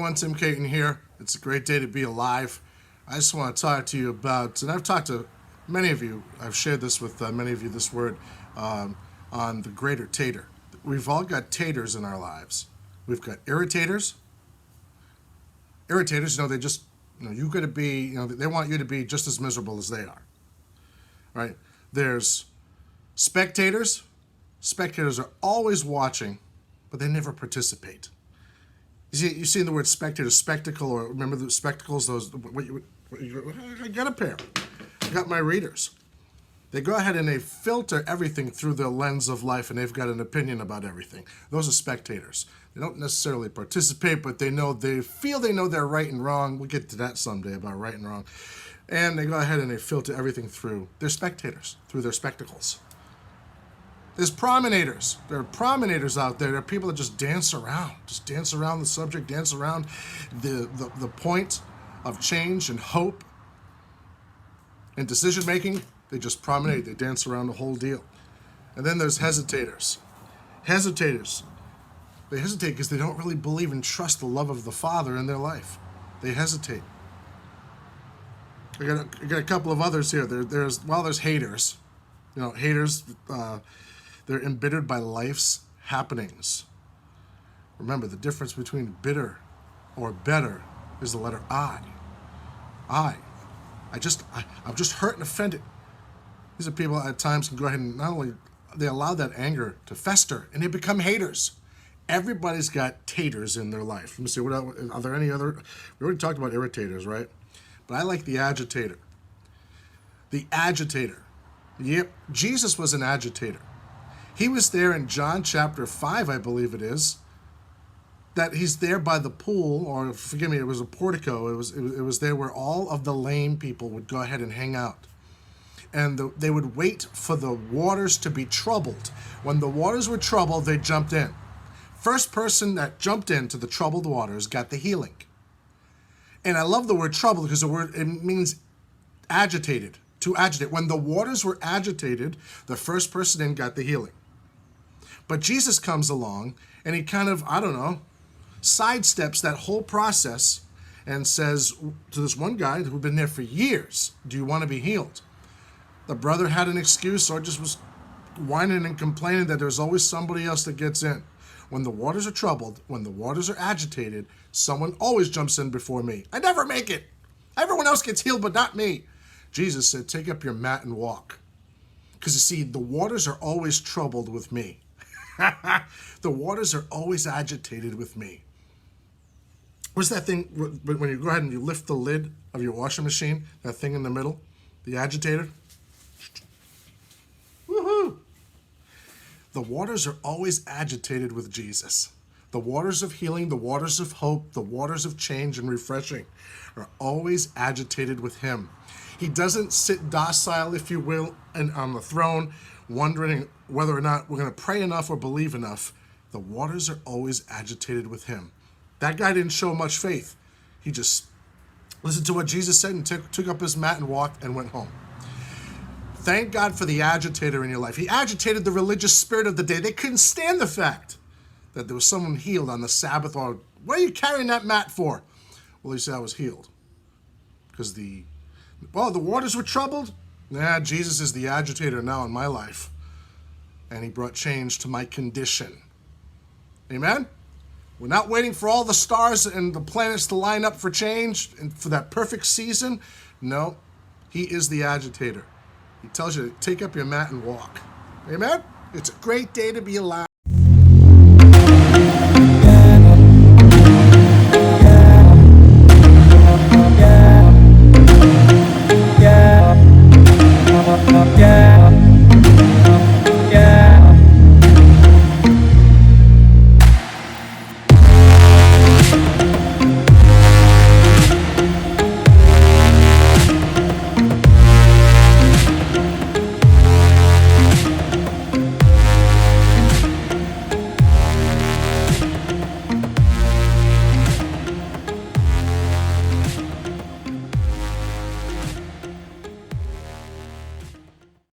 everyone, Tim Caton here. It's a great day to be alive. I just want to talk to you about, and I've talked to many of you, I've shared this with many of you, this word, on the Greater Tater. We've all got taters in our lives. We've got irritators. Irritators, they just, you got to be, they want you to be just as miserable as they are, right? There's spectators. Spectators are always watching, but they never participate. You see the word spectator, spectacle, or remember the spectacles? I got a pair. I got my readers. They go ahead and they filter everything through the lens of life, and they've got an opinion about everything. Those are spectators. They don't necessarily participate, but they feel they know they're right and wrong. We'll get to that someday about right and wrong. And they go ahead and they filter everything through. They're spectators, through their spectacles. There's promenaders. There are promenaders out there. There are people that just dance around the subject, dance around the point of change and hope and decision making. They just promenade. They dance around the whole deal. And then there's hesitators. Hesitators. They hesitate because they don't really believe and trust the love of the Father in their life. They hesitate. I got a couple of others here. There's haters. Haters. They're embittered by life's happenings. Remember, the difference between bitter or better is the letter I. I'm just hurt and offended. These are people at times can go ahead and not only they allow that anger to fester and they become haters. Everybody's got taters in their life. Let me see, are there any other? We already talked about irritators, right? But I like the agitator. The agitator. Yep, Jesus was an agitator. He was there in John chapter 5, I believe it is, that he's there by the pool, or forgive me, it was a portico. It was there where all of the lame people would go ahead and hang out. And they would wait for the waters to be troubled. When the waters were troubled, they jumped in. First person that jumped into the troubled waters got the healing. And I love the word troubled because it means agitated, to agitate. When the waters were agitated, the first person in got the healing. But Jesus comes along and he kind of, sidesteps that whole process and says to this one guy who'd been there for years, do you want to be healed? The brother had an excuse or just was whining and complaining that there's always somebody else that gets in. When the waters are troubled, when the waters are agitated, someone always jumps in before me. I never make it. Everyone else gets healed, but not me. Jesus said, take up your mat and walk. Because you see, the waters are always troubled with me. The waters are always agitated with me. What's that thing when you go ahead and you lift the lid of your washing machine, that thing in the middle, the agitator? Woohoo! The waters are always agitated with Jesus. The waters of healing, the waters of hope, the waters of change and refreshing are always agitated with him. He doesn't sit docile, if you will, and on the throne, wondering whether or not we're going to pray enough or believe enough. The waters are always agitated with him. That guy didn't show much faith. He just listened to what Jesus said and took up his mat and walked and went home. Thank God for the agitator in your life. He agitated the religious spirit of the day. They couldn't stand the fact that there was someone healed on the Sabbath. Or, what are you carrying that mat for? Well, he said, I was healed. Because the waters were troubled. Jesus is the agitator now in my life. And he brought change to my condition. Amen? We're not waiting for all the stars and the planets to line up for change and for that perfect season. No, he is the agitator. He tells you to take up your mat and walk. Amen? It's a great day to be alive.